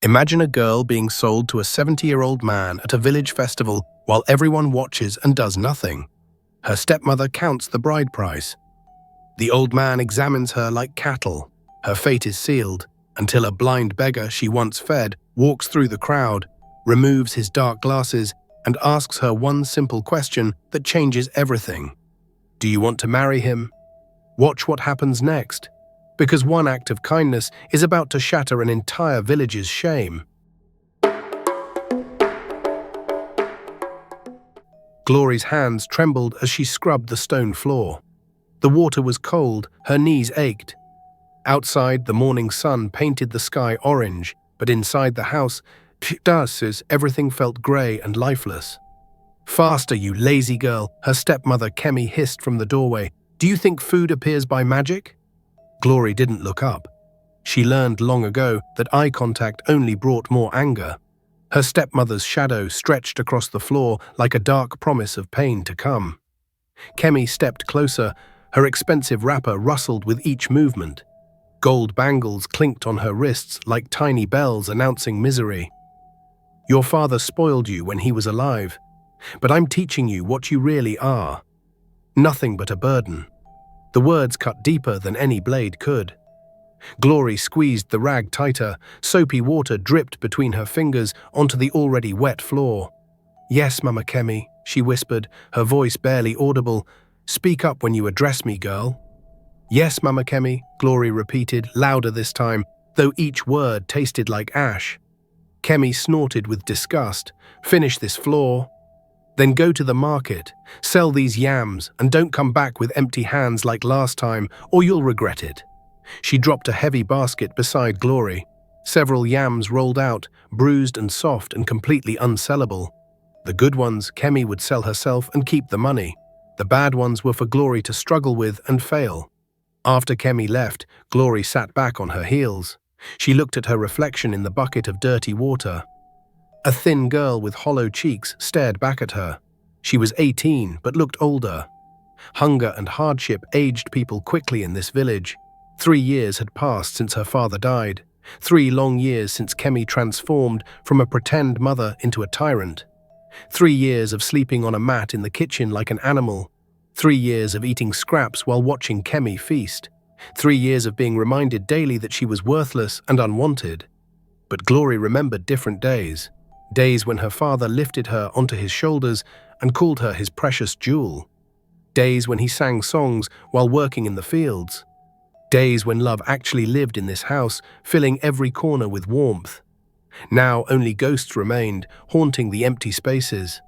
Imagine a girl being sold to a 70-year-old man at a village festival while everyone watches and does nothing. Her stepmother counts the bride price. The old man examines her like cattle. Her fate is sealed until a blind beggar she once fed walks through the crowd, removes his dark glasses, and asks her one simple question that changes everything. Do you want to marry him? Watch what happens next, because one act of kindness is about to shatter an entire village's shame. Glory's hands trembled as she scrubbed the stone floor. The water was cold, her knees ached. Outside, the morning sun painted the sky orange, but inside the house, everything felt grey and lifeless. "Faster, you lazy girl," her stepmother Kemi hissed from the doorway. "Do you think food appears by magic?" Glory didn't look up. She learned long ago that eye contact only brought more anger. Her stepmother's shadow stretched across the floor like a dark promise of pain to come. Kemi stepped closer. Her expensive wrapper rustled with each movement. Gold bangles clinked on her wrists like tiny bells announcing misery. "Your father spoiled you when he was alive, but I'm teaching you what you really are. Nothing but a burden." The words cut deeper than any blade could. Glory squeezed the rag tighter. Soapy water dripped between her fingers onto the already wet floor. "Yes, Mama Kemi," she whispered, her voice barely audible. "Speak up when you address me, girl." "Yes, Mama Kemi," Glory repeated, louder this time, though each word tasted like ash. Kemi snorted with disgust. "Finish this floor. Then go to the market, sell these yams, and don't come back with empty hands like last time, or you'll regret it." She dropped a heavy basket beside Glory. Several yams rolled out, bruised and soft and completely unsellable. The good ones Kemi would sell herself and keep the money. The bad ones were for Glory to struggle with and fail. After Kemi left, Glory sat back on her heels. She looked at her reflection in the bucket of dirty water. A thin girl with hollow cheeks stared back at her. She was 18, but looked older. Hunger and hardship aged people quickly in this village. 3 years had passed since her father died. 3 long years since Kemi transformed from a pretend mother into a tyrant. 3 years of sleeping on a mat in the kitchen like an animal. 3 years of eating scraps while watching Kemi feast. 3 years of being reminded daily that she was worthless and unwanted. But Glory remembered different days. Days when her father lifted her onto his shoulders and called her his precious jewel. Days when he sang songs while working in the fields. Days when love actually lived in this house, filling every corner with warmth. Now only ghosts remained, haunting the empty spaces.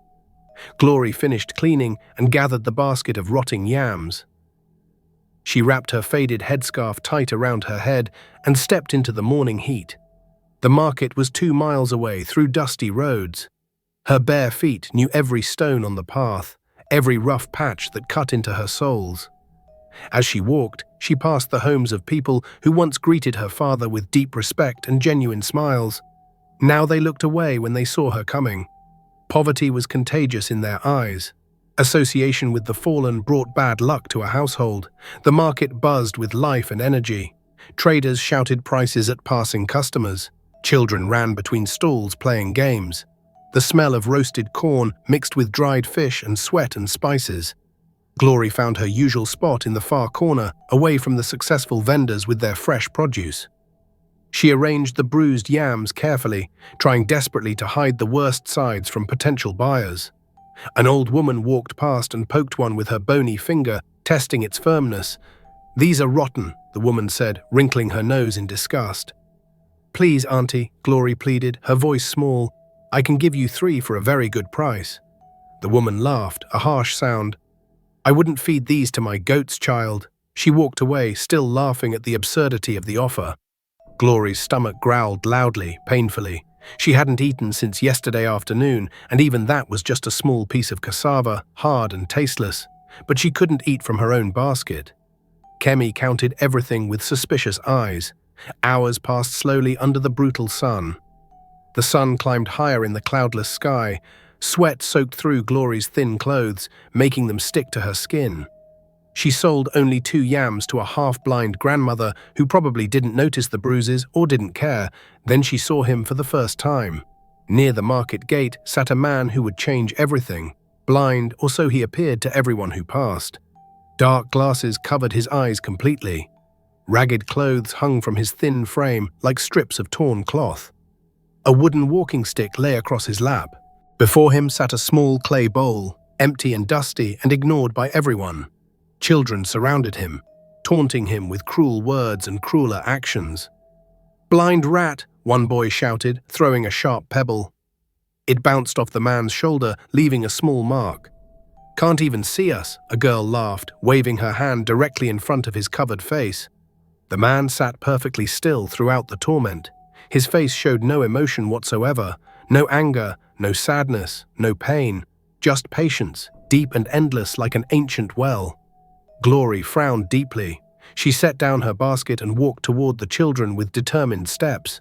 Glory finished cleaning and gathered the basket of rotting yams. She wrapped her faded headscarf tight around her head and stepped into the morning heat. The market was 2 miles away through dusty roads. Her bare feet knew every stone on the path, every rough patch that cut into her soles. As she walked, she passed the homes of people who once greeted her father with deep respect and genuine smiles. Now they looked away when they saw her coming. Poverty was contagious in their eyes. Association with the fallen brought bad luck to a household. The market buzzed with life and energy. Traders shouted prices at passing customers. Children ran between stalls playing games. The smell of roasted corn mixed with dried fish and sweat and spices. Glory found her usual spot in the far corner, away from the successful vendors with their fresh produce. She arranged the bruised yams carefully, trying desperately to hide the worst sides from potential buyers. An old woman walked past and poked one with her bony finger, testing its firmness. "These are rotten," the woman said, wrinkling her nose in disgust. "Please, Auntie," Glory pleaded, her voice small. "I can give you 3 for a very good price." The woman laughed, a harsh sound. "I wouldn't feed these to my goats, child." She walked away, still laughing at the absurdity of the offer. Glory's stomach growled loudly, painfully. She hadn't eaten since yesterday afternoon, and even that was just a small piece of cassava, hard and tasteless. But she couldn't eat from her own basket. Kemi counted everything with suspicious eyes. Hours passed slowly under the brutal sun. The sun climbed higher in the cloudless sky. Sweat soaked through Glory's thin clothes, making them stick to her skin. She sold only 2 yams to a half-blind grandmother who probably didn't notice the bruises or didn't care. Then she saw him for the first time. Near the market gate sat a man who would change everything. Blind, or so he appeared to everyone who passed. Dark glasses covered his eyes completely. Ragged clothes hung from his thin frame like strips of torn cloth. A wooden walking stick lay across his lap. Before him sat a small clay bowl, empty and dusty and ignored by everyone. Children surrounded him, taunting him with cruel words and crueler actions. "Blind rat," one boy shouted, throwing a sharp pebble. It bounced off the man's shoulder, leaving a small mark. "Can't even see us," a girl laughed, waving her hand directly in front of his covered face. The man sat perfectly still throughout the torment. His face showed no emotion whatsoever, no anger, no sadness, no pain, just patience, deep and endless like an ancient well. Glory frowned deeply. She set down her basket and walked toward the children with determined steps.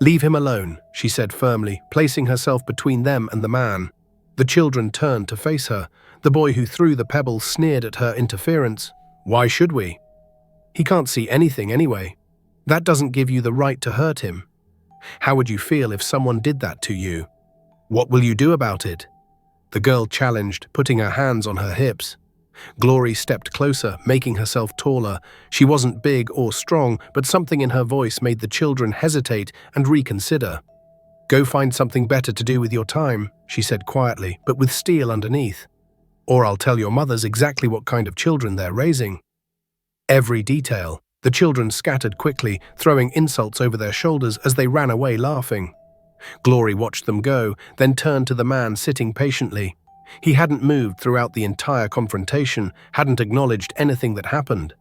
"Leave him alone," she said firmly, placing herself between them and the man. The children turned to face her. The boy who threw the pebble sneered at her interference. "Why should we? He can't see anything anyway. That doesn't give you the right to hurt him. How would you feel if someone did that to you? What will you do about it?" The girl challenged, putting her hands on her hips. Glory stepped closer, making herself taller. She wasn't big or strong, but something in her voice made the children hesitate and reconsider. "Go find something better to do with your time," she said quietly, but with steel underneath. "Or I'll tell your mothers exactly what kind of children they're raising." Every detail. The children scattered quickly, throwing insults over their shoulders as they ran away laughing. Glory watched them go, then turned to the man sitting patiently. He hadn't moved throughout the entire confrontation, hadn't acknowledged anything that happened.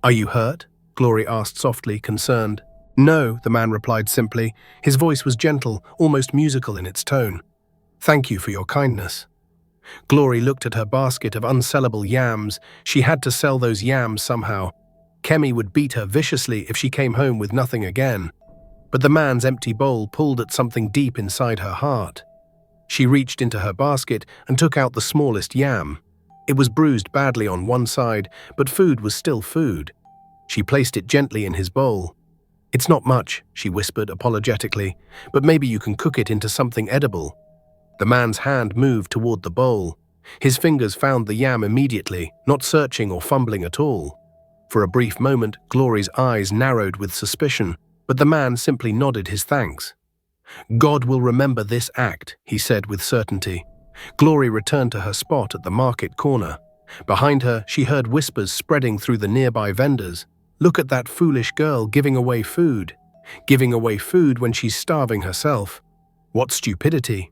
"Are you hurt?" Glory asked softly, concerned. "No," the man replied simply. His voice was gentle, almost musical in its tone. "Thank you for your kindness." Glory looked at her basket of unsellable yams. She had to sell those yams somehow. Kemi would beat her viciously if she came home with nothing again. But the man's empty bowl pulled at something deep inside her heart. She reached into her basket and took out the smallest yam. It was bruised badly on one side, but food was still food. She placed it gently in his bowl. "It's not much," she whispered apologetically, "but maybe you can cook it into something edible." The man's hand moved toward the bowl. His fingers found the yam immediately, not searching or fumbling at all. For a brief moment, Glory's eyes narrowed with suspicion, but the man simply nodded his thanks. "God will remember this act," he said with certainty. Glory returned to her spot at the market corner. Behind her, she heard whispers spreading through the nearby vendors. "Look at that foolish girl giving away food. Giving away food when she's starving herself. What stupidity.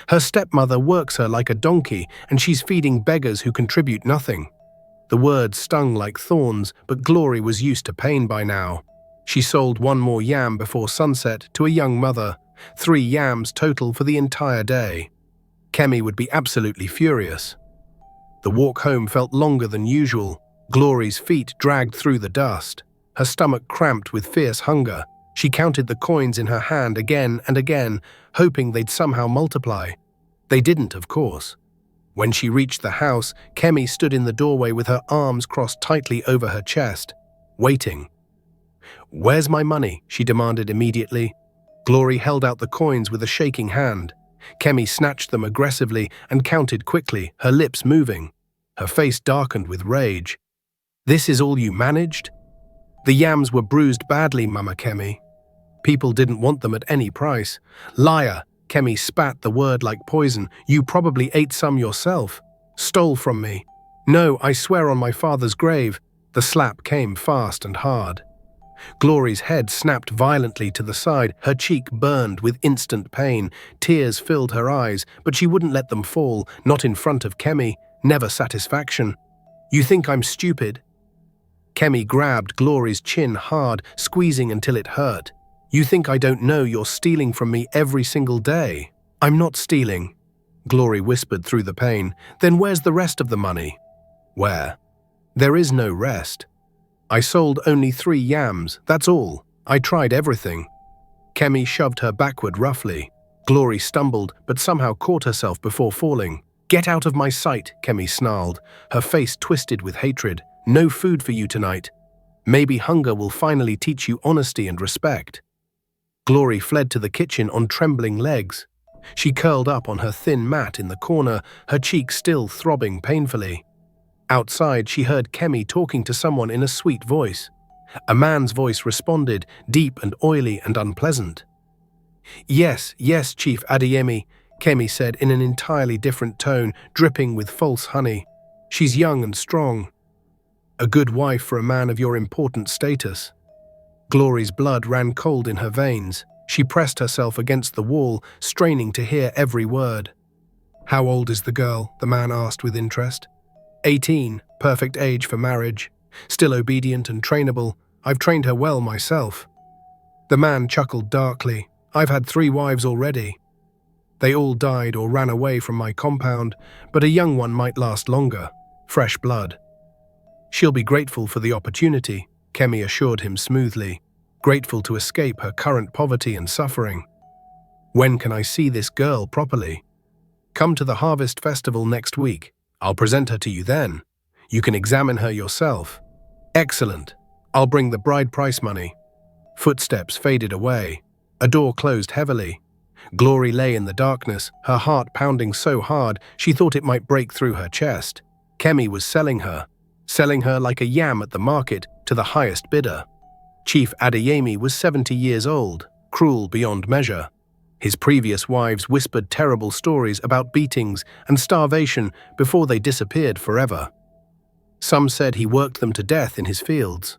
Her stepmother works her like a donkey, and she's feeding beggars who contribute nothing." The words stung like thorns, but Glory was used to pain by now. She sold 1 more yam before sunset to a young mother, 3 yams total for the entire day. Kemi would be absolutely furious. The walk home felt longer than usual. Glory's feet dragged through the dust. Her stomach cramped with fierce hunger. She counted the coins in her hand again and again, hoping they'd somehow multiply. They didn't, of course. When she reached the house, Kemi stood in the doorway with her arms crossed tightly over her chest, waiting. "Where's my money?" she demanded immediately. Glory held out the coins with a shaking hand. Kemi snatched them aggressively and counted quickly, her lips moving. Her face darkened with rage. "This is all you managed?" "The yams were bruised badly, Mama Kemi. People didn't want them at any price." "Liar!" Kemi spat the word like poison. "You probably ate some yourself. Stole from me." "No, I swear on my father's grave." The slap came fast and hard. Glory's head snapped violently to the side. Her cheek burned with instant pain. Tears filled her eyes, but she wouldn't let them fall, not in front of Kemi. Never satisfaction. "You think I'm stupid?" Kemi grabbed Glory's chin hard, squeezing until it hurt. "You think I don't know you're stealing from me every single day?" "I'm not stealing," Glory whispered through the pain. "Then where's the rest of the money?" "Where?" "There is no rest. I sold only 3 yams, that's all. I tried everything." Kemi shoved her backward roughly. Glory stumbled, but somehow caught herself before falling. "Get out of my sight," Kemi snarled, her face twisted with hatred. "No food for you tonight. Maybe hunger will finally teach you honesty and respect." Glory fled to the kitchen on trembling legs. She curled up on her thin mat in the corner, her cheeks still throbbing painfully. Outside, she heard Kemi talking to someone in a sweet voice. A man's voice responded, deep and oily and unpleasant. "Yes, yes, Chief Adeyemi," Kemi said in an entirely different tone, dripping with false honey. "She's young and strong. A good wife for a man of your important status." Glory's blood ran cold in her veins. She pressed herself against the wall, straining to hear every word. "How old is the girl?" the man asked with interest. 18, perfect age for marriage. Still obedient and trainable. I've trained her well myself." The man chuckled darkly. "I've had 3 wives already. They all died or ran away from my compound, but a young one might last longer. Fresh blood." "She'll be grateful for the opportunity," Kemi assured him smoothly, grateful to escape her current poverty and suffering. "When can I see this girl properly?" "Come to the Harvest Festival next week. I'll present her to you then. You can examine her yourself." "Excellent. I'll bring the bride price money." Footsteps faded away. A door closed heavily. Glory lay in the darkness, her heart pounding so hard she thought it might break through her chest. Kemi was selling her like a yam at the market to the highest bidder. Chief Adeyemi was 70 years old, cruel beyond measure. His previous wives whispered terrible stories about beatings and starvation before they disappeared forever. Some said he worked them to death in his fields.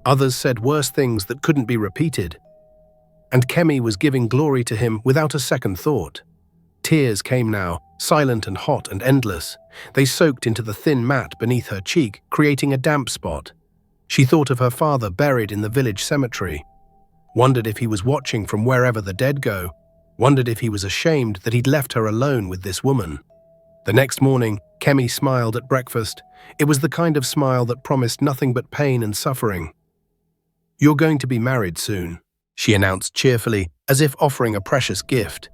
Others said worse things that couldn't be repeated. And Kemi was giving glory to him without a second thought. Tears came now, silent and hot and endless. They soaked into the thin mat beneath her cheek, creating a damp spot. She thought of her father buried in the village cemetery. Wondered if he was watching from wherever the dead go. Wondered if he was ashamed that he'd left her alone with this woman. The next morning, Kemi smiled at breakfast. It was the kind of smile that promised nothing but pain and suffering. "You're going to be married soon," she announced cheerfully, as if offering a precious gift.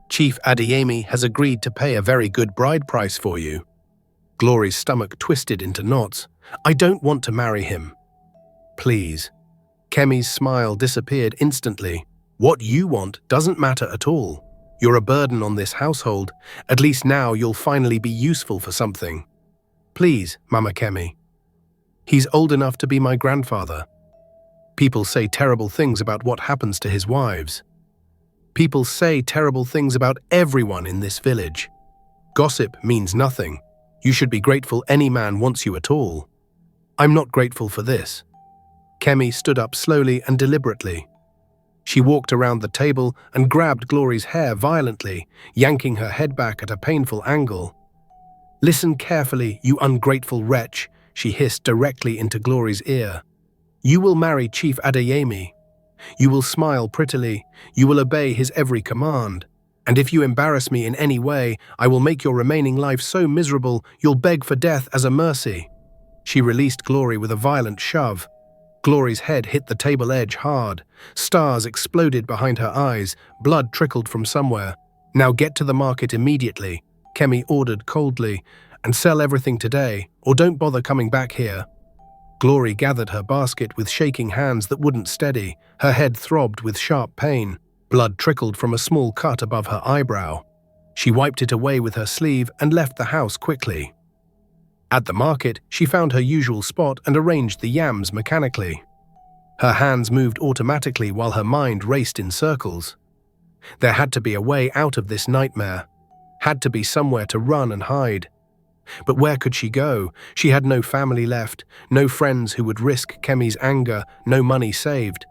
"Chief Adeyemi has agreed to pay a very good bride price for you." Glory's stomach twisted into knots. "I don't want to marry him." "Please." Kemi's smile disappeared instantly. "What you want doesn't matter at all. You're a burden on this household. At least now you'll finally be useful for something. Please, Mama Kemi. He's old enough to be my grandfather. People say terrible things about what happens to his wives. People say terrible things about everyone in this village. Gossip means nothing. You should be grateful any man wants you at all. I'm not grateful for this." Kemi stood up slowly and deliberately. She walked around the table and grabbed Glory's hair violently, yanking her head back at a painful angle. "Listen carefully, you ungrateful wretch," she hissed directly into Glory's ear. "You will marry Chief Adeyemi. You will smile prettily. You will obey his every command. And if you embarrass me in any way, I will make your remaining life so miserable you'll beg for death as a mercy." She released Glory with a violent shove. Glory's head hit the table edge hard. Stars exploded behind her eyes. Blood trickled from somewhere. "Now get to the market immediately," Kemi ordered coldly, "and sell everything today, or don't bother coming back here." Glory gathered her basket with shaking hands that wouldn't steady. Her head throbbed with sharp pain. Blood trickled from a small cut above her eyebrow. She wiped it away with her sleeve and left the house quickly. At the market, she found her usual spot and arranged the yams mechanically. Her hands moved automatically while her mind raced in circles. There had to be a way out of this nightmare. Had to be somewhere to run and hide. But where could she go? She had no family left, no friends who would risk Kemi's anger, no money saved.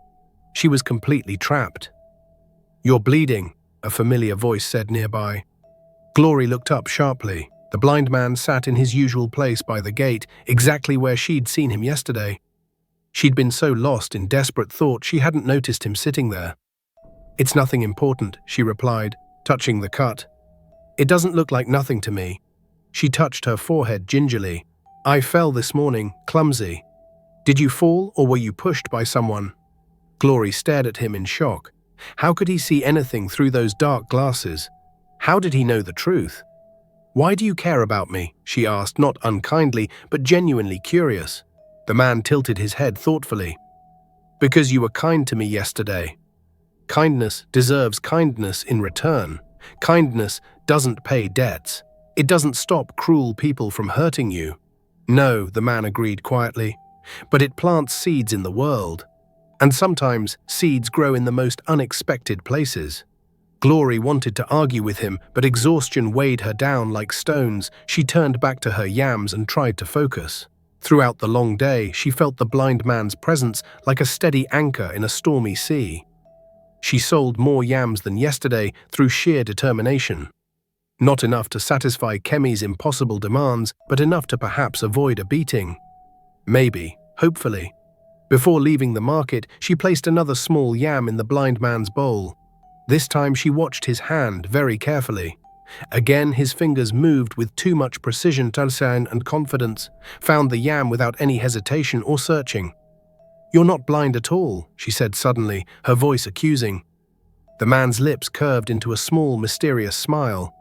She was completely trapped. "You're bleeding," a familiar voice said nearby. Glory looked up sharply. The blind man sat in his usual place by the gate, exactly where she'd seen him yesterday. She'd been so lost in desperate thought she hadn't noticed him sitting there. "It's nothing important," she replied, touching the cut. "It doesn't look like nothing to me." She touched her forehead gingerly. "I fell this morning, clumsy." "Did you fall or were you pushed by someone?" Glory stared at him in shock. How could he see anything through those dark glasses? How did he know the truth? "Why do you care about me?" she asked, not unkindly, but genuinely curious. The man tilted his head thoughtfully. "Because you were kind to me yesterday. Kindness deserves kindness in return. Kindness doesn't pay debts. It doesn't stop cruel people from hurting you." "No," the man agreed quietly, "but it plants seeds in the world. And sometimes seeds grow in the most unexpected places." Glory wanted to argue with him, but exhaustion weighed her down like stones. She turned back to her yams and tried to focus. Throughout the long day, she felt the blind man's presence like a steady anchor in a stormy sea. She sold more yams than yesterday through sheer determination. Not enough to satisfy Kemi's impossible demands, but enough to perhaps avoid a beating. Maybe, hopefully. Before leaving the market, she placed another small yam in the blind man's bowl. This time she watched his hand very carefully. Again his fingers moved with too much precision and confidence, found the yam without any hesitation or searching. "You're not blind at all," she said suddenly, her voice accusing. The man's lips curved into a small, mysterious smile.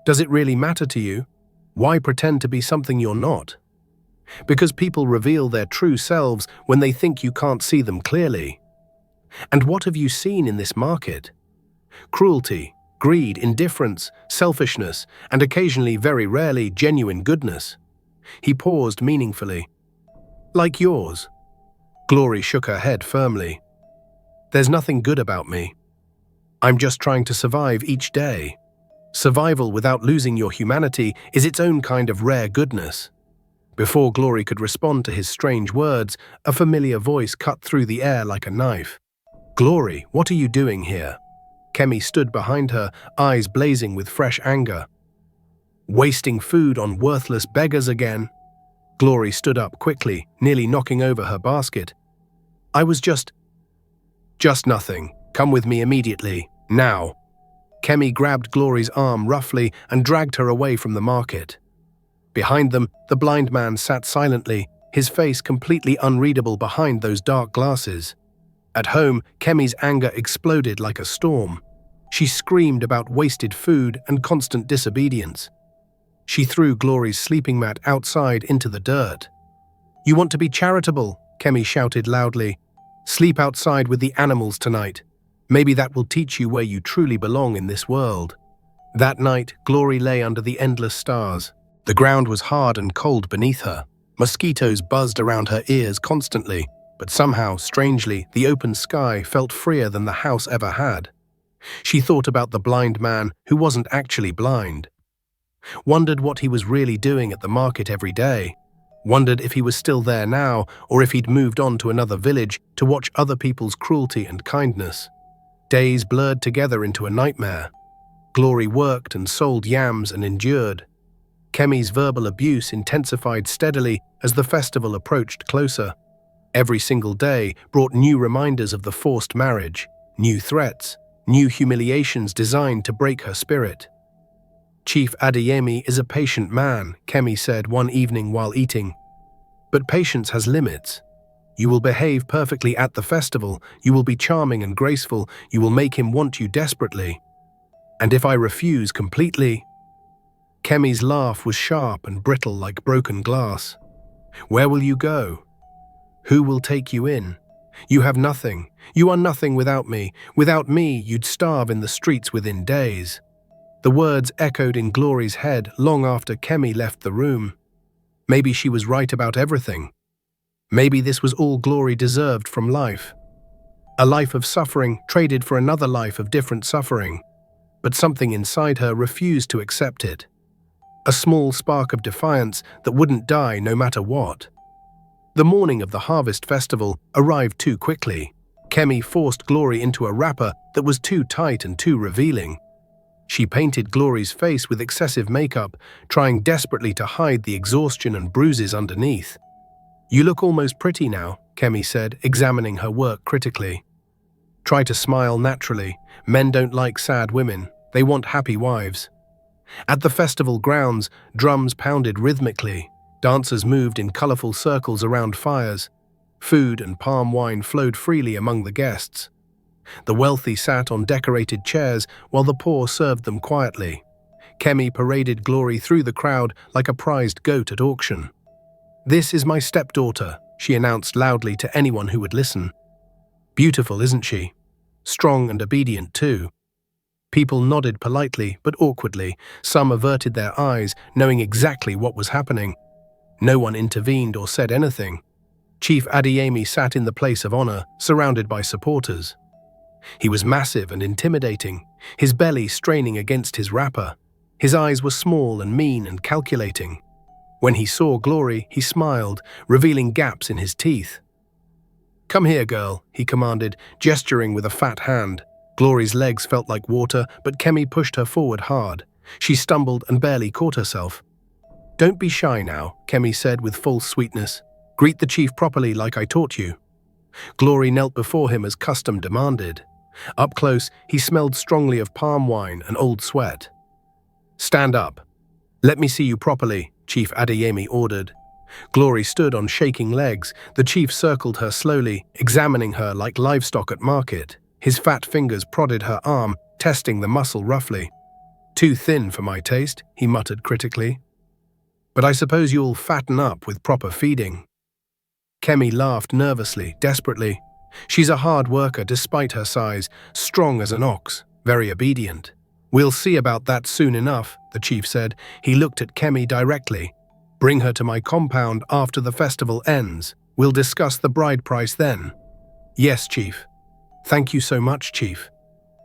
"Does it really matter to you? Why pretend to be something you're not?" "Because people reveal their true selves when they think you can't see them clearly." "And what have you seen in this market?" "Cruelty, greed, indifference, selfishness, and occasionally, very rarely, genuine goodness." He paused meaningfully. "Like yours." Glory shook her head firmly. "There's nothing good about me. I'm just trying to survive each day. Survival without losing your humanity is its own kind of rare goodness." Before Glory could respond to his strange words, a familiar voice cut through the air like a knife. "Glory, what are you doing here?" Kemi stood behind her, eyes blazing with fresh anger. "Wasting food on worthless beggars again?" Glory stood up quickly, nearly knocking over her basket. "I was just nothing. Come with me immediately. Now." Kemi grabbed Glory's arm roughly and dragged her away from the market. Behind them, the blind man sat silently, his face completely unreadable behind those dark glasses. At home, Kemi's anger exploded like a storm. She screamed about wasted food and constant disobedience. She threw Glory's sleeping mat outside into the dirt. "You want to be charitable?" Kemi shouted loudly. "Sleep outside with the animals tonight. Maybe that will teach you where you truly belong in this world." That night, Glory lay under the endless stars. The ground was hard and cold beneath her. Mosquitoes buzzed around her ears constantly, but somehow, strangely, the open sky felt freer than the house ever had. She thought about the blind man who wasn't actually blind. Wondered what he was really doing at the market every day. Wondered if he was still there now, or if he'd moved on to another village to watch other people's cruelty and kindness. Days blurred together into a nightmare. Glory worked and sold yams and endured. Kemi's verbal abuse intensified steadily as the festival approached closer. Every single day brought new reminders of the forced marriage, new threats, new humiliations designed to break her spirit. "Chief Adeyemi is a patient man," Kemi said one evening while eating. "But patience has limits. You will behave perfectly at the festival, you will be charming and graceful, you will make him want you desperately. And if I refuse completely..." Kemi's laugh was sharp and brittle like broken glass. "Where will you go? Who will take you in? You have nothing. You are nothing without me. Without me, you'd starve in the streets within days." The words echoed in Glory's head long after Kemi left the room. Maybe she was right about everything. Maybe this was all Glory deserved from life. A life of suffering traded for another life of different suffering. But something inside her refused to accept it. A small spark of defiance that wouldn't die no matter what. The morning of the harvest festival arrived too quickly. Kemi forced Glory into a wrapper that was too tight and too revealing. She painted Glory's face with excessive makeup, trying desperately to hide the exhaustion and bruises underneath. "You look almost pretty now," Kemi said, examining her work critically. "Try to smile naturally. Men don't like sad women. They want happy wives." At the festival grounds, drums pounded rhythmically. Dancers moved in colorful circles around fires. Food and palm wine flowed freely among the guests. The wealthy sat on decorated chairs while the poor served them quietly. Kemi paraded Glory through the crowd like a prized goat at auction. "This is my stepdaughter," she announced loudly to anyone who would listen. "Beautiful, isn't she? Strong and obedient too." People nodded politely but awkwardly. Some averted their eyes, knowing exactly what was happening. No one intervened or said anything. Chief Adeyemi sat in the place of honor, surrounded by supporters. He was massive and intimidating, his belly straining against his wrapper. His eyes were small and mean and calculating. When he saw Glory, he smiled, revealing gaps in his teeth. "Come here, girl," he commanded, gesturing with a fat hand. Glory's legs felt like water, but Kemi pushed her forward hard. She stumbled and barely caught herself. "Don't be shy now," Kemi said with false sweetness. "Greet the chief properly like I taught you." Glory knelt before him as custom demanded. Up close, he smelled strongly of palm wine and old sweat. "Stand up. Let me see you properly," Chief Adeyemi ordered. Glory stood on shaking legs. The chief circled her slowly, examining her like livestock at market. His fat fingers prodded her arm, testing the muscle roughly. "Too thin for my taste," he muttered critically. "But I suppose you'll fatten up with proper feeding." Kemi laughed nervously, desperately. "She's a hard worker despite her size, strong as an ox, very obedient." "We'll see about that soon enough," the chief said. He looked at Kemi directly. "Bring her to my compound after the festival ends. We'll discuss the bride price then." "Yes, chief." "Thank you so much, chief."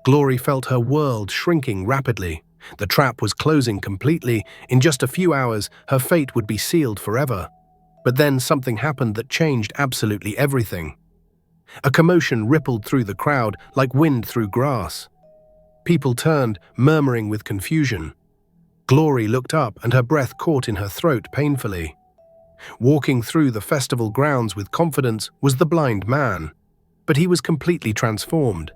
Glory felt her world shrinking rapidly. The trap was closing completely. In just a few hours, her fate would be sealed forever. But then something happened that changed absolutely everything. A commotion rippled through the crowd like wind through grass. People turned, murmuring with confusion. Glory looked up and her breath caught in her throat painfully. Walking through the festival grounds with confidence was the blind man. But he was completely transformed.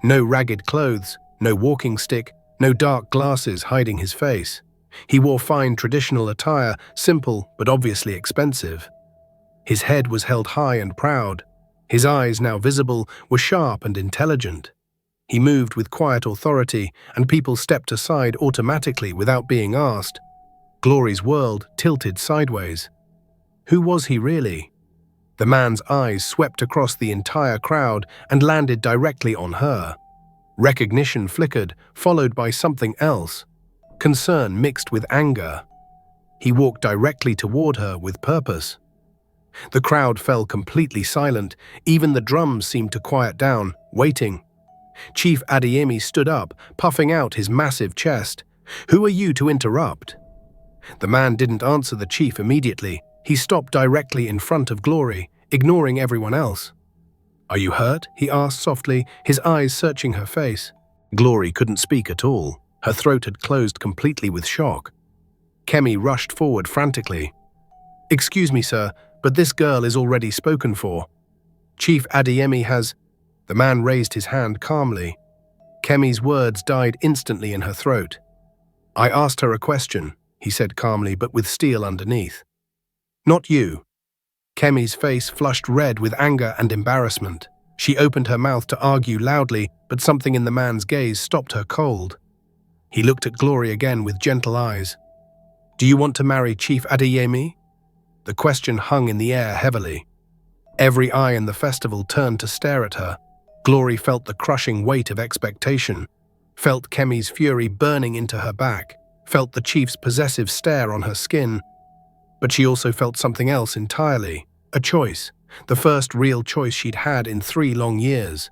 No ragged clothes, no walking stick, no dark glasses hiding his face. He wore fine traditional attire, simple but obviously expensive. His head was held high and proud. His eyes, now visible, were sharp and intelligent. He moved with quiet authority, and people stepped aside automatically without being asked. Glory's world tilted sideways. Who was he really? The man's eyes swept across the entire crowd and landed directly on her. Recognition flickered, followed by something else. Concern mixed with anger. He walked directly toward her with purpose. The crowd fell completely silent. Even the drums seemed to quiet down, waiting. Chief Adeyemi stood up, puffing out his massive chest. "Who are you to interrupt?" The man didn't answer the chief immediately. He stopped directly in front of Glory, ignoring everyone else. "Are you hurt?" he asked softly, his eyes searching her face. Glory couldn't speak at all. Her throat had closed completely with shock. Kemi rushed forward frantically. "Excuse me, sir, but this girl is already spoken for. Chief Adeyemi has—" The man raised his hand calmly. Kemi's words died instantly in her throat. "I asked her a question," he said calmly but with steel underneath. "Not you." Kemi's face flushed red with anger and embarrassment. She opened her mouth to argue loudly, but something in the man's gaze stopped her cold. He looked at Glory again with gentle eyes. "Do you want to marry Chief Adeyemi?" The question hung in the air heavily. Every eye in the festival turned to stare at her. Glory felt the crushing weight of expectation, felt Kemi's fury burning into her back, felt the chief's possessive stare on her skin. But she also felt something else entirely, a choice, the first real choice she'd had in 3 long years.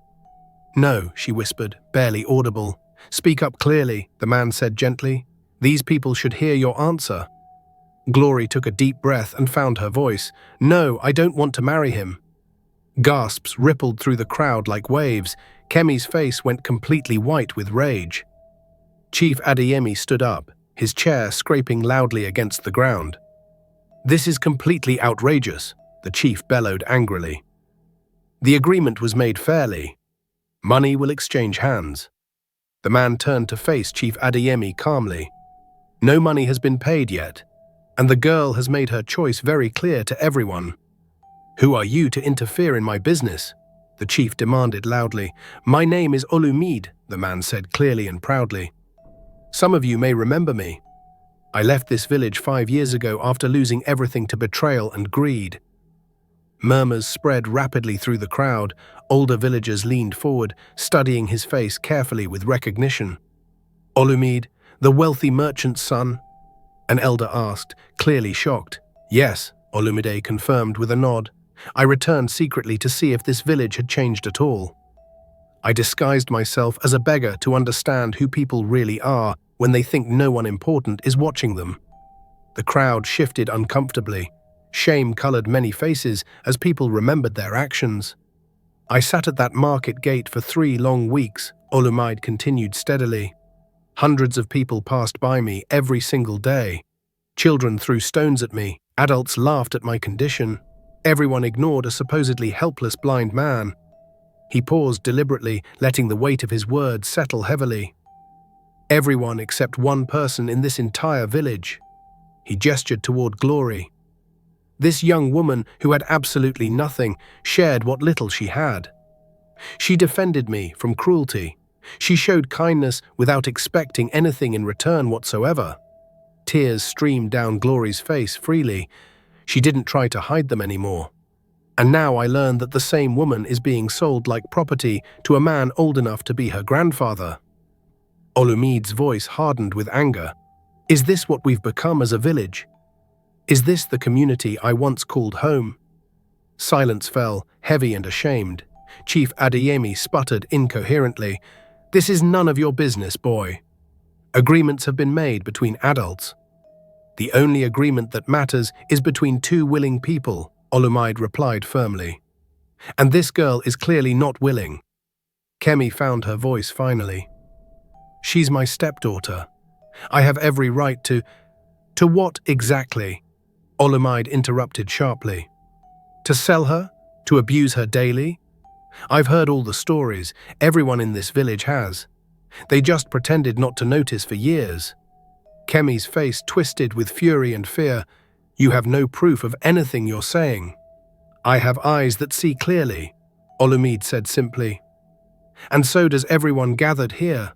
"No," she whispered, barely audible. "Speak up clearly," the man said gently. "These people should hear your answer." Glory took a deep breath and found her voice. "No, I don't want to marry him." Gasps rippled through the crowd like waves. Kemi's face went completely white with rage. Chief Adeyemi stood up, his chair scraping loudly against the ground. "This is completely outrageous," the chief bellowed angrily. "The agreement was made fairly. Money will exchange hands." The man turned to face Chief Adeyemi calmly. "No money has been paid yet, and the girl has made her choice very clear to everyone." "Who are you to interfere in my business?" the chief demanded loudly. "My name is Olumide," the man said clearly and proudly. Some of you may remember me. I left this village 5 years ago after losing everything to betrayal and greed." Murmurs spread rapidly through the crowd. Older villagers leaned forward, studying his face carefully with recognition. "Olumide, the wealthy merchant's son?" an elder asked, clearly shocked. "Yes," Olumide confirmed with a nod. "I returned secretly to see if this village had changed at all. I disguised myself as a beggar to understand who people really are when they think no one important is watching them." The crowd shifted uncomfortably. Shame colored many faces as people remembered their actions. "I sat at that market gate for 3 long weeks," Olumide continued steadily. "Hundreds of people passed by me every single day. Children threw stones at me, adults laughed at my condition. Everyone ignored a supposedly helpless blind man." He paused deliberately, letting the weight of his words settle heavily. "Everyone except one person in this entire village." He gestured toward Glory. This young woman who had absolutely nothing shared what little she had. She defended me from cruelty. She showed kindness without expecting anything in return whatsoever. Tears streamed down Glory's face freely. She didn't try to hide them anymore. And now I learned that the same woman is being sold like property to a man old enough to be her grandfather. Olumide's voice hardened with anger. "Is this what we've become as a village? Is this the community I once called home?" Silence fell, heavy and ashamed. Chief Adeyemi sputtered incoherently. "This is none of your business, boy. Agreements have been made between adults." "The only agreement that matters is between 2 willing people," Olumide replied firmly. "And this girl is clearly not willing." Kemi found her voice finally. "She's my stepdaughter. I have every right to—" "To what exactly?" Olumide interrupted sharply. "To sell her? To abuse her daily? I've heard all the stories. Everyone in this village has. They just pretended not to notice for years." Kemi's face twisted with fury and fear. "You have no proof of anything you're saying." "I have eyes that see clearly," Olumide said simply. "And so does everyone gathered here.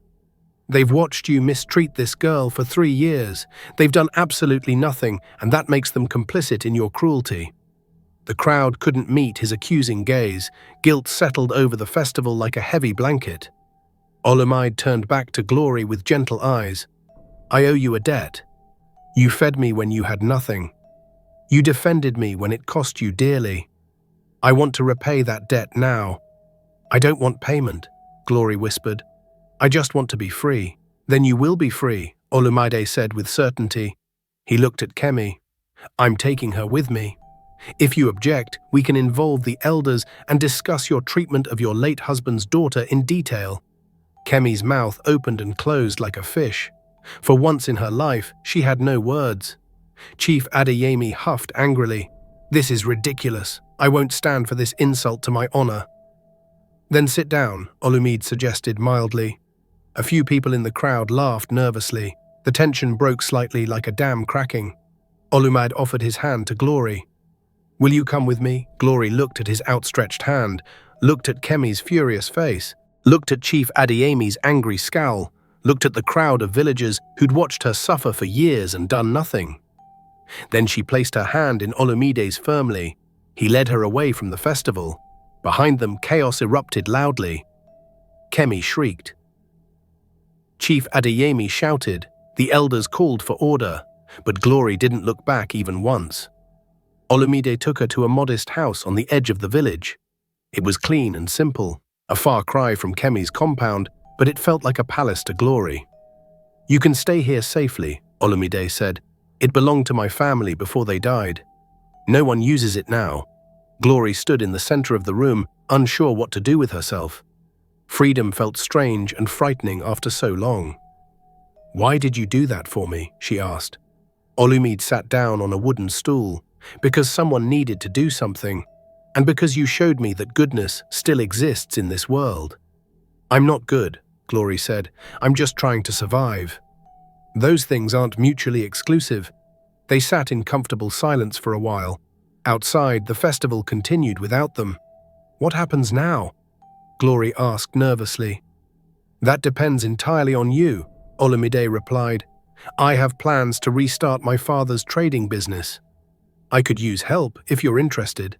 They've watched you mistreat this girl for 3 years. They've done absolutely nothing, and that makes them complicit in your cruelty." The crowd couldn't meet his accusing gaze. Guilt settled over the festival like a heavy blanket. Olumide turned back to Glory with gentle eyes. "I owe you a debt. You fed me when you had nothing. You defended me when it cost you dearly. I want to repay that debt now." "I don't want payment," Glory whispered. "I just want to be free." "Then you will be free," Olumide said with certainty. He looked at Kemi. "I'm taking her with me. If you object, we can involve the elders and discuss your treatment of your late husband's daughter in detail." Kemi's mouth opened and closed like a fish. For once in her life, she had no words. Chief Adeyemi huffed angrily. "This is ridiculous. I won't stand for this insult to my honor." "Then sit down," Olumide suggested mildly. A few people in the crowd laughed nervously. The tension broke slightly like a dam cracking. Olumide offered his hand to Glory. "Will you come with me?" Glory looked at his outstretched hand, looked at Kemi's furious face, looked at Chief Adeyemi's angry scowl, looked at the crowd of villagers who'd watched her suffer for years and done nothing. Then she placed her hand in Olumide's firmly. He led her away from the festival. Behind them, chaos erupted loudly. Kemi shrieked. Chief Adeyemi shouted. The elders called for order, but Glory didn't look back even once. Olumide took her to a modest house on the edge of the village. It was clean and simple, a far cry from Kemi's compound, but it felt like a palace to Glory. "You can stay here safely," Olumide said. "It belonged to my family before they died. No one uses it now." Glory stood in the center of the room, unsure what to do with herself. Freedom felt strange and frightening after so long. "Why did you do that for me?" she asked. Olumide sat down on a wooden stool. "Because someone needed to do something, and because you showed me that goodness still exists in this world." "I'm not good," Glory said. "I'm just trying to survive." Those things aren't mutually exclusive. They sat in comfortable silence for a while. Outside, the festival continued without them. "What happens now?" Glory asked nervously. "That depends entirely on you," Olumide replied. I have plans to restart my father's trading business. I could use help if you're interested.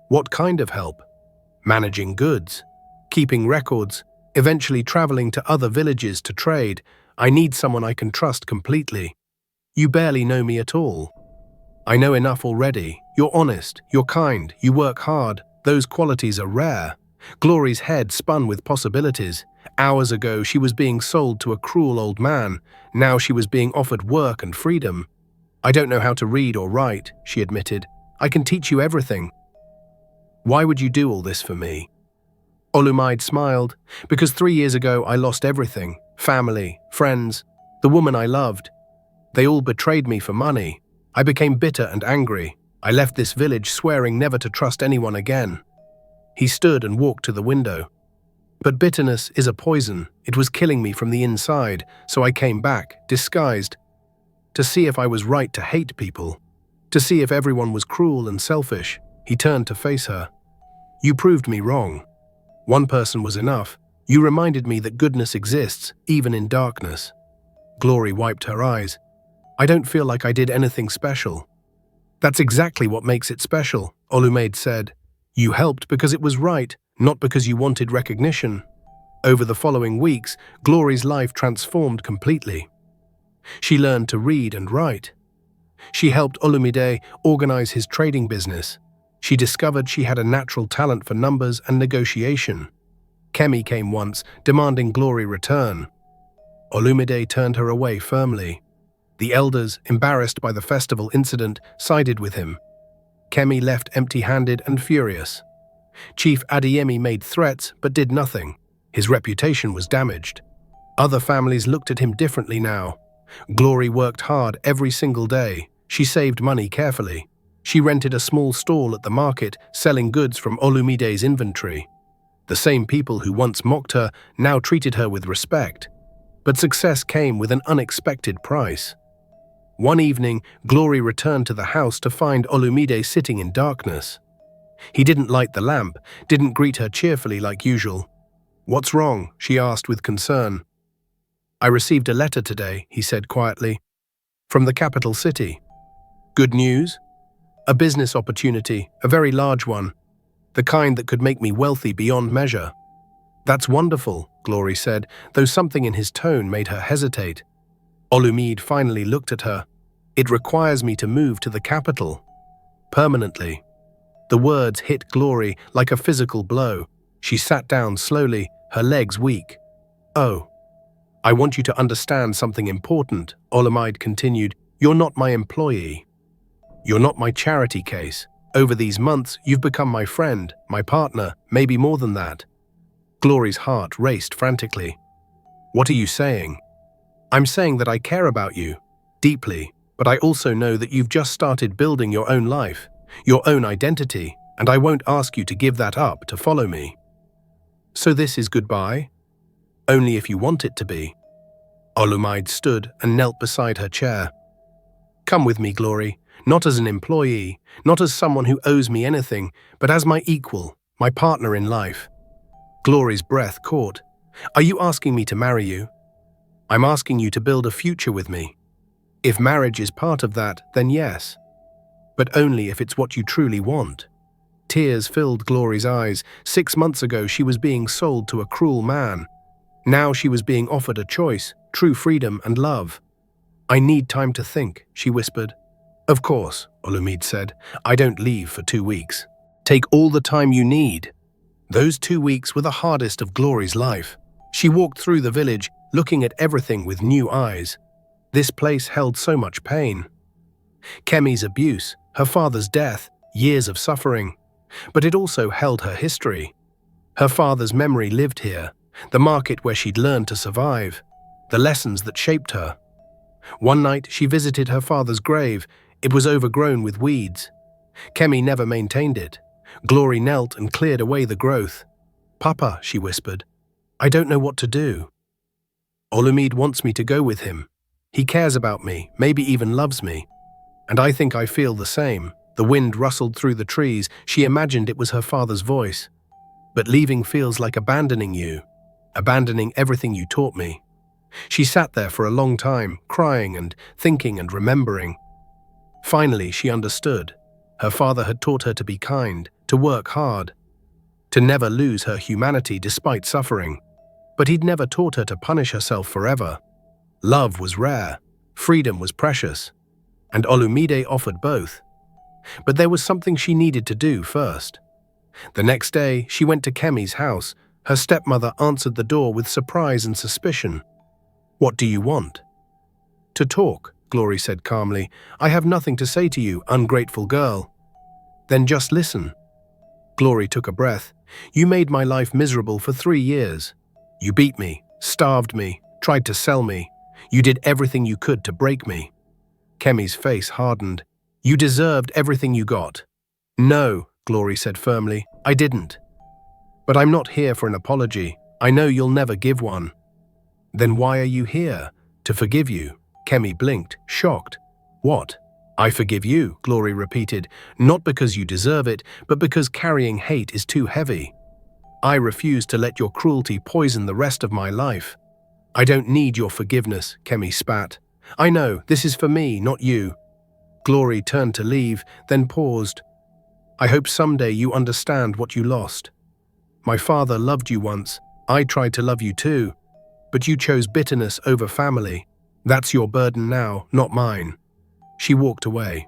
What kind of help? Managing goods, keeping records, eventually traveling to other villages to trade. I need someone I can trust completely. You barely know me at all. I know enough already. You're honest, you're kind, you work hard. Those qualities are rare. Glory's head spun with possibilities. Hours ago, she was being sold to a cruel old man. Now she was being offered work and freedom. I don't know how to read or write, she admitted. I can teach you everything. Why would you do all this for me? Olumide smiled. Because 3 years ago, I lost everything. Family, friends, the woman I loved. They all betrayed me for money. I became bitter and angry. I left this village swearing never to trust anyone again. He stood and walked to the window. But bitterness is a poison. It was killing me from the inside, so I came back, disguised, to see if I was right to hate people, to see if everyone was cruel and selfish. He turned to face her. You proved me wrong. One person was enough. You reminded me that goodness exists, even in darkness. Glory wiped her eyes. I don't feel like I did anything special. That's exactly what makes it special, Olumide said. You helped because it was right, not because you wanted recognition. Over the following weeks, Glory's life transformed completely. She learned to read and write. She helped Olumide organize his trading business. She discovered she had a natural talent for numbers and negotiation. Kemi came once, demanding Glory return. Olumide turned her away firmly. The elders, embarrassed by the festival incident, sided with him. Kemi left empty-handed and furious. Chief Adeyemi made threats but did nothing. His reputation was damaged. Other families looked at him differently now. Glory worked hard every single day. She saved money carefully. She rented a small stall at the market, selling goods from Olumide's inventory. The same people who once mocked her now treated her with respect. But success came with an unexpected price. One evening, Glory returned to the house to find Olumide sitting in darkness. He didn't light the lamp, didn't greet her cheerfully like usual. What's wrong? She asked with concern. I received a letter today, he said quietly. From the capital city. Good news? A business opportunity, a very large one. The kind that could make me wealthy beyond measure. That's wonderful, Glory said, though something in his tone made her hesitate. Olumide finally looked at her. It requires me to move to the capital. Permanently. The words hit Glory like a physical blow. She sat down slowly, her legs weak. Oh. I want you to understand something important, Olumide continued. You're not my employee. You're not my charity case. Over these months, you've become my friend, my partner, maybe more than that. Glory's heart raced frantically. What are you saying? I'm saying that I care about you, deeply, but I also know that you've just started building your own life, your own identity, and I won't ask you to give that up to follow me. So this is goodbye? Only if you want it to be. Olumide stood and knelt beside her chair. Come with me, Glory, not as an employee, not as someone who owes me anything, but as my equal, my partner in life. Glory's breath caught. Are you asking me to marry you? I'm asking you to build a future with me. If marriage is part of that, then yes. But only if it's what you truly want. Tears filled Glory's eyes. 6 months ago, she was being sold to a cruel man. Now she was being offered a choice, true freedom and love. I need time to think, she whispered. Of course, Olumide said. I don't leave for 2 weeks. Take all the time you need. Those 2 weeks were the hardest of Glory's life. She walked through the village, looking at everything with new eyes. This place held so much pain. Kemi's abuse, her father's death, years of suffering. But it also held her history. Her father's memory lived here, the market where she'd learned to survive, the lessons that shaped her. One night, she visited her father's grave. It was overgrown with weeds. Kemi never maintained it. Glory knelt and cleared away the growth. Papa, she whispered, I don't know what to do. Olumide wants me to go with him. He cares about me, maybe even loves me. And I think I feel the same. The wind rustled through the trees. She imagined it was her father's voice. But leaving feels like abandoning you, abandoning everything you taught me. She sat there for a long time, crying and thinking and remembering. Finally, she understood. Her father had taught her to be kind, to work hard, to never lose her humanity despite suffering. But he'd never taught her to punish herself forever. Love was rare, freedom was precious, and Olumide offered both. But there was something she needed to do first. The next day, she went to Kemi's house. Her stepmother answered the door with surprise and suspicion. "What do you want?" "To talk," Glory said calmly. "I have nothing to say to you, ungrateful girl." "Then just listen." Glory took a breath. "You made my life miserable for 3 years. You beat me, starved me, tried to sell me. You did everything you could to break me." Kemi's face hardened. "You deserved everything you got." "No," Glory said firmly, "I didn't. But I'm not here for an apology. I know you'll never give one." "Then why are you here?" "To forgive you." Kemi blinked, shocked. "What?" "I forgive you," Glory repeated, "not because you deserve it, but because carrying hate is too heavy. I refuse to let your cruelty poison the rest of my life." "I don't need your forgiveness," Kemi spat. "I know, this is for me, not you." Glory turned to leave, then paused. "I hope someday you understand what you lost. My father loved you once. I tried to love you too. But you chose bitterness over family. That's your burden now, not mine." She walked away.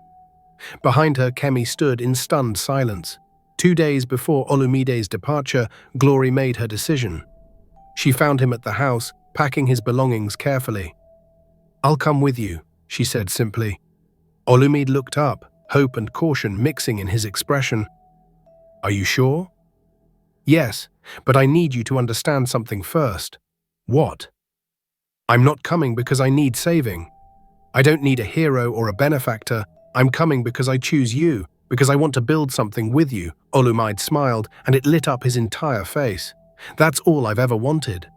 Behind her, Kemi stood in stunned silence. 2 days before Olumide's departure, Glory made her decision. She found him at the house, packing his belongings carefully. "I'll come with you," she said simply. Olumide looked up, hope and caution mixing in his expression. "Are you sure?" "Yes, but I need you to understand something first." "What?" "I'm not coming because I need saving. I don't need a hero or a benefactor. I'm coming because I choose you, because I want to build something with you." Olumide smiled, and it lit up his entire face. "That's all I've ever wanted."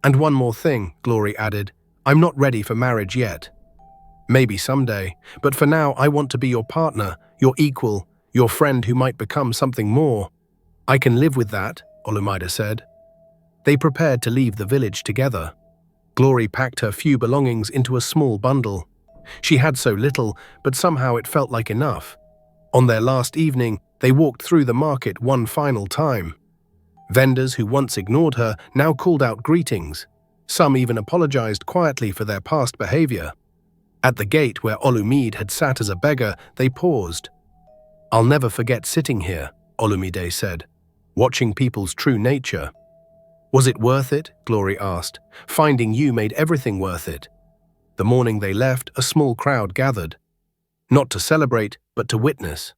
"And one more thing," Glory added. "I'm not ready for marriage yet. Maybe someday, but for now I want to be your partner, your equal, your friend who might become something more." "I can live with that," Olumide said. They prepared to leave the village together. Glory packed her few belongings into a small bundle. She had so little, but somehow it felt like enough. On their last evening, they walked through the market one final time. Vendors who once ignored her now called out greetings. Some even apologized quietly for their past behavior. At the gate where Olumide had sat as a beggar, they paused. "I'll never forget sitting here," Olumide said, "watching people's true nature." "Was it worth it?" Glory asked. "Finding you made everything worth it." The morning they left, a small crowd gathered. Not to celebrate, but to witness.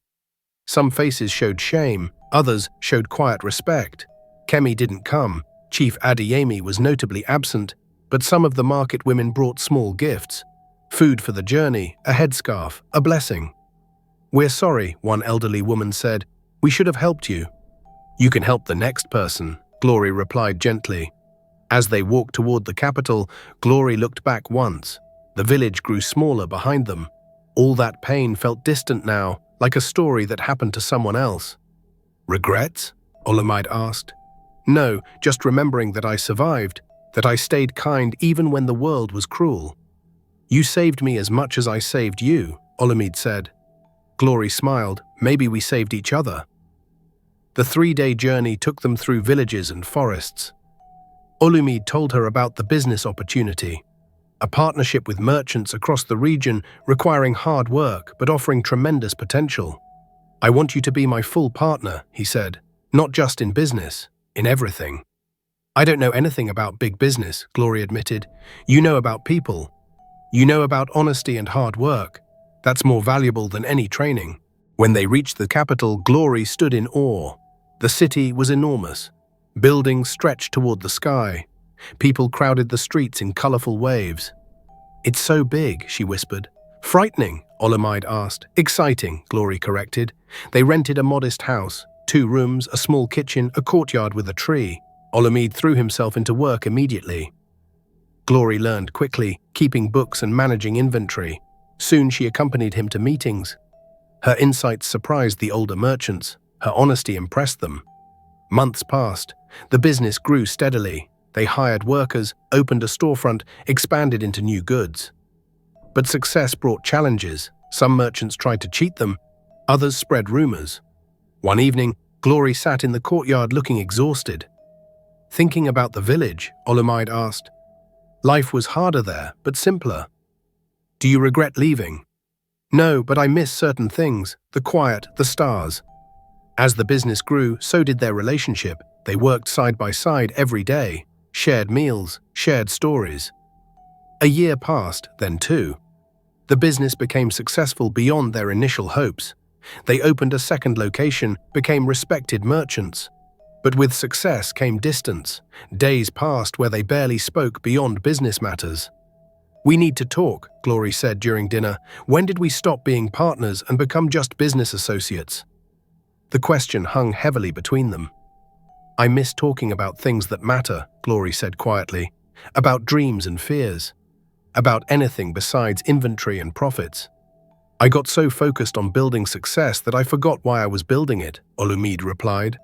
Some faces showed shame, others showed quiet respect. Kemi didn't come. Chief Adeyemi was notably absent, but some of the market women brought small gifts. Food for the journey, a headscarf, a blessing. "We're sorry," one elderly woman said. "We should have helped you." "You can help the next person," Glory replied gently. As they walked toward the capital, Glory looked back once. The village grew smaller behind them. All that pain felt distant now, like a story that happened to someone else. "Regrets?" Olumide asked. "No, just remembering that I survived, that I stayed kind even when the world was cruel." "You saved me as much as I saved you," Olumide said. Glory smiled. "Maybe we saved each other." The 3-day journey took them through villages and forests. Olumide told her about the business opportunity, a partnership with merchants across the region requiring hard work but offering tremendous potential. "I want you to be my full partner," he said, "not just in business, in everything." "I don't know anything about big business," Glory admitted. "You know about people. You know about honesty and hard work. That's more valuable than any training." When they reached the capital, Glory stood in awe. The city was enormous. Buildings stretched toward the sky. People crowded the streets in colorful waves. "It's so big," she whispered. "Frightening," Olumide asked. "Exciting," Glory corrected. They rented a modest house, 2 rooms, a small kitchen, a courtyard with a tree. Olumide threw himself into work immediately. Glory learned quickly, keeping books and managing inventory. Soon she accompanied him to meetings. Her insights surprised the older merchants. Her honesty impressed them. Months passed. The business grew steadily. They hired workers, opened a storefront, expanded into new goods. But success brought challenges. Some merchants tried to cheat them, others spread rumors. One evening, Glory sat in the courtyard looking exhausted. Thinking about the village, Olumide asked. Life was harder there, but simpler. Do you regret leaving? No, but I miss certain things, the quiet, the stars. As the business grew, so did their relationship. They worked side by side every day, shared meals, shared stories. A year passed, then two. The business became successful beyond their initial hopes. They opened a second location, became respected merchants. But with success came distance. Days passed where they barely spoke beyond business matters. We need to talk, Glory said during dinner. When did we stop being partners and become just business associates? The question hung heavily between them. I miss talking about things that matter, Glory said quietly. About dreams and fears. About anything besides inventory and profits. I got so focused on building success that I forgot why I was building it, Olumide replied.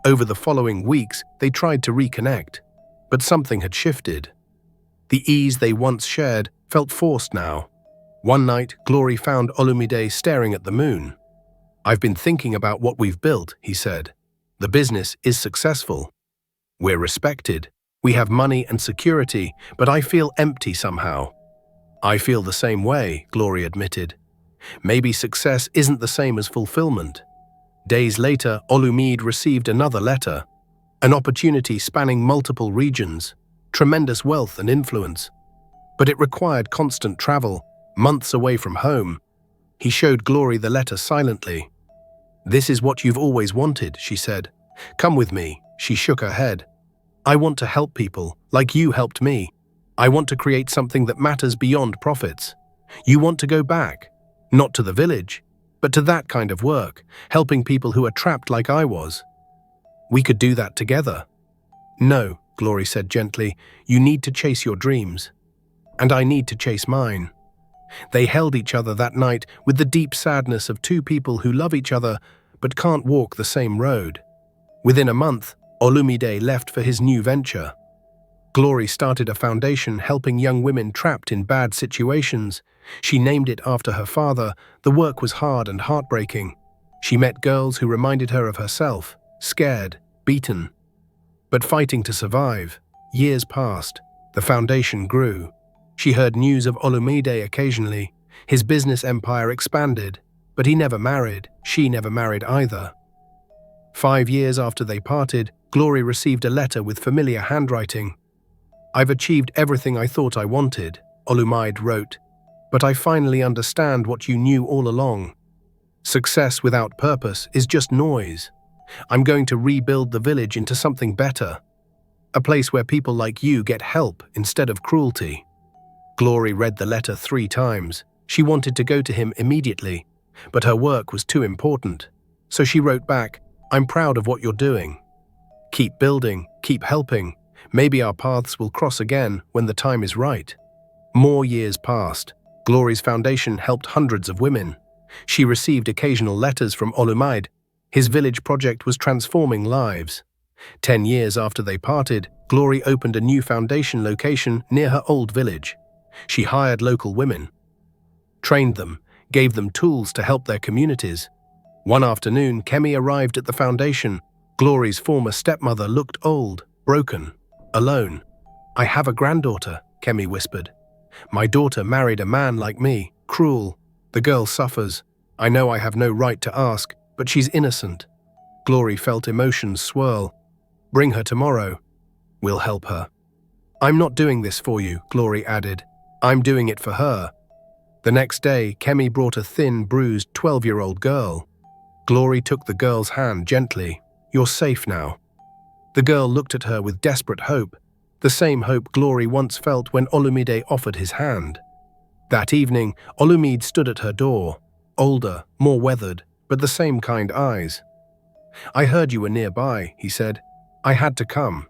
Over the following weeks, they tried to reconnect, but something had shifted. The ease they once shared felt forced now. One night, Glory found Olumide staring at the moon. I've been thinking about what we've built, he said. The business is successful. We're respected. We have money and security, but I feel empty somehow. I feel the same way, Glory admitted. Maybe success isn't the same as fulfillment. Days later, Olumide received another letter. An opportunity spanning multiple regions, tremendous wealth and influence. But it required constant travel, months away from home. He showed Glory the letter silently. This is what you've always wanted, she said. Come with me. She shook her head. I want to help people, like you helped me. I want to create something that matters beyond profits. You want to go back, not to the village, but to that kind of work, helping people who are trapped like I was. We could do that together. No, Glory said gently, you need to chase your dreams. And I need to chase mine. They held each other that night with the deep sadness of two people who love each other but can't walk the same road. Within a month, Olumide left for his new venture. Glory started a foundation helping young women trapped in bad situations. She named it after her father. The work was hard and heartbreaking. She met girls who reminded her of herself, scared, beaten, but fighting to survive. Years passed. The foundation grew. She heard news of Olumide occasionally. His business empire expanded, but he never married. She never married either. 5 years after they parted, Glory received a letter with familiar handwriting. I've achieved everything I thought I wanted, Olumide wrote, but I finally understand what you knew all along. Success without purpose is just noise. I'm going to rebuild the village into something better. A place where people like you get help instead of cruelty. Glory read the letter 3 times. She wanted to go to him immediately, but her work was too important. So she wrote back, I'm proud of what you're doing. Keep building, keep helping. Maybe our paths will cross again when the time is right. More years passed. Glory's foundation helped hundreds of women. She received occasional letters from Olumide. His village project was transforming lives. 10 years after they parted, Glory opened a new foundation location near her old village. She hired local women, trained them, gave them tools to help their communities. One afternoon, Kemi arrived at the foundation. Glory's former stepmother looked old, broken, alone. I have a granddaughter, Kemi whispered. My daughter married a man like me, cruel. The girl suffers. I know I have no right to ask, but she's innocent. Glory felt emotions swirl. Bring her tomorrow. We'll help her. I'm not doing this for you, Glory added. I'm doing it for her. The next day, Kemi brought a thin, bruised 12-year-old girl. Glory took the girl's hand gently. You're safe now. The girl looked at her with desperate hope, the same hope Glory once felt when Olumide offered his hand. That evening, Olumide stood at her door, older, more weathered, but the same kind eyes. I heard you were nearby, he said. I had to come.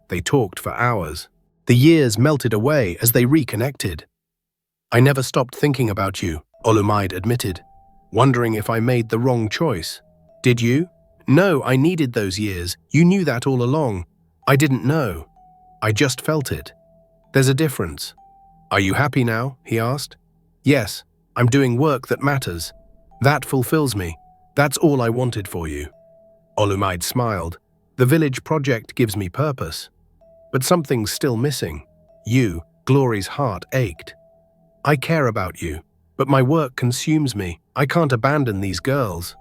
They talked for hours. The years melted away as they reconnected. I never stopped thinking about you, Olumide admitted, wondering if I made the wrong choice. Did you? No, I needed those years. You knew that all along. I didn't know. I just felt it. There's a difference. Are you happy now? He asked. Yes, I'm doing work that matters. That fulfills me. That's all I wanted for you. Olumide smiled. The village project gives me purpose. But something's still missing. You, Glory's heart ached. I care about you, but my work consumes me. I can't abandon these girls.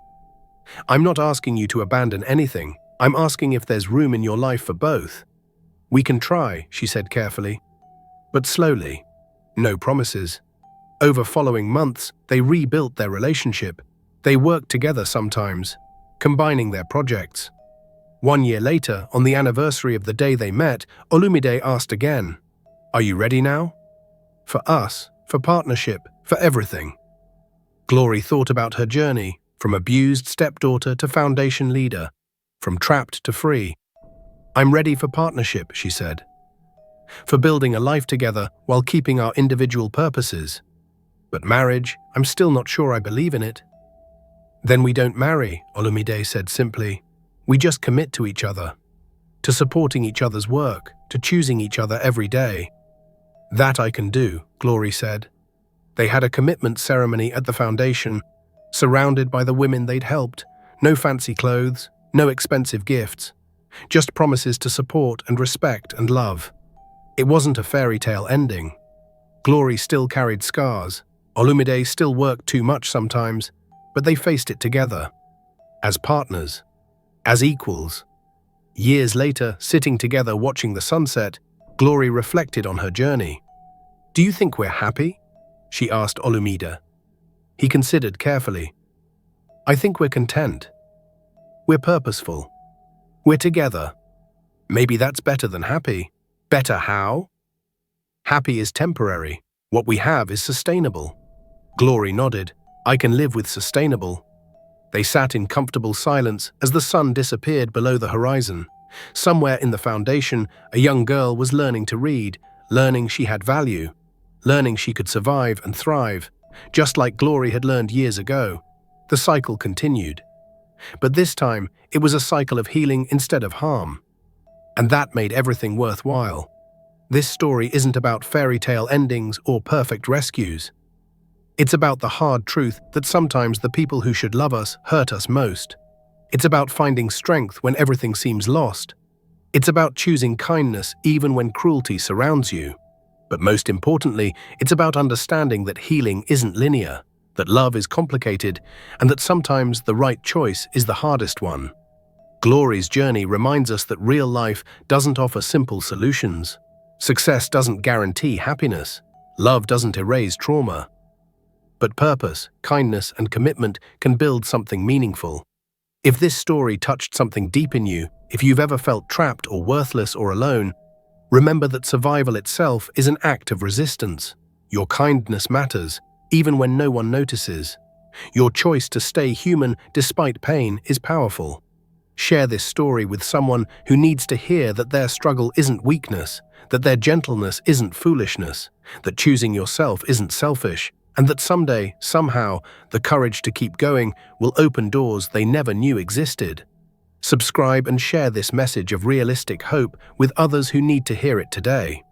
I'm not asking you to abandon anything. I'm asking if there's room in your life for both. We can try, she said carefully. But slowly. No promises. Over following months, they rebuilt their relationship. They worked together sometimes, combining their projects. 1 year later, on the anniversary of the day they met, Olumide asked again, "Are you ready now? For us, for partnership, for everything." Glory thought about her journey, from abused stepdaughter to foundation leader, from trapped to free. "I'm ready for partnership," she said. "For building a life together while keeping our individual purposes. But marriage, I'm still not sure I believe in it." "Then we don't marry," Olumide said simply. "We just commit to each other, to supporting each other's work, to choosing each other every day." "That I can do," Glory said. They had a commitment ceremony at the foundation, surrounded by the women they'd helped. No fancy clothes, no expensive gifts, just promises to support and respect and love. It wasn't a fairy tale ending. Glory still carried scars. Olumide still worked too much sometimes, but they faced it together. As partners. As equals. Years later, sitting together watching the sunset, Glory reflected on her journey. "Do you think we're happy?" she asked Olumide. He considered carefully. "I think we're content. We're purposeful. We're together. Maybe that's better than happy." "Better how?" "Happy is temporary. What we have is sustainable." Glory nodded. "I can live with sustainable." They sat in comfortable silence as the sun disappeared below the horizon. Somewhere in the foundation, a young girl was learning to read, learning she had value, learning she could survive and thrive, just like Glory had learned years ago. The cycle continued. But this time, it was a cycle of healing instead of harm. And that made everything worthwhile. This story isn't about fairy tale endings or perfect rescues. It's about the hard truth that sometimes the people who should love us hurt us most. It's about finding strength when everything seems lost. It's about choosing kindness even when cruelty surrounds you. But most importantly, it's about understanding that healing isn't linear, that love is complicated, and that sometimes the right choice is the hardest one. Glory's journey reminds us that real life doesn't offer simple solutions. Success doesn't guarantee happiness. Love doesn't erase trauma. But purpose, kindness, and commitment can build something meaningful. If this story touched something deep in you, if you've ever felt trapped or worthless or alone, remember that survival itself is an act of resistance. Your kindness matters, even when no one notices. Your choice to stay human despite pain is powerful. Share this story with someone who needs to hear that their struggle isn't weakness, that their gentleness isn't foolishness, that choosing yourself isn't selfish, and that someday, somehow, the courage to keep going will open doors they never knew existed. Subscribe and share this message of realistic hope with others who need to hear it today.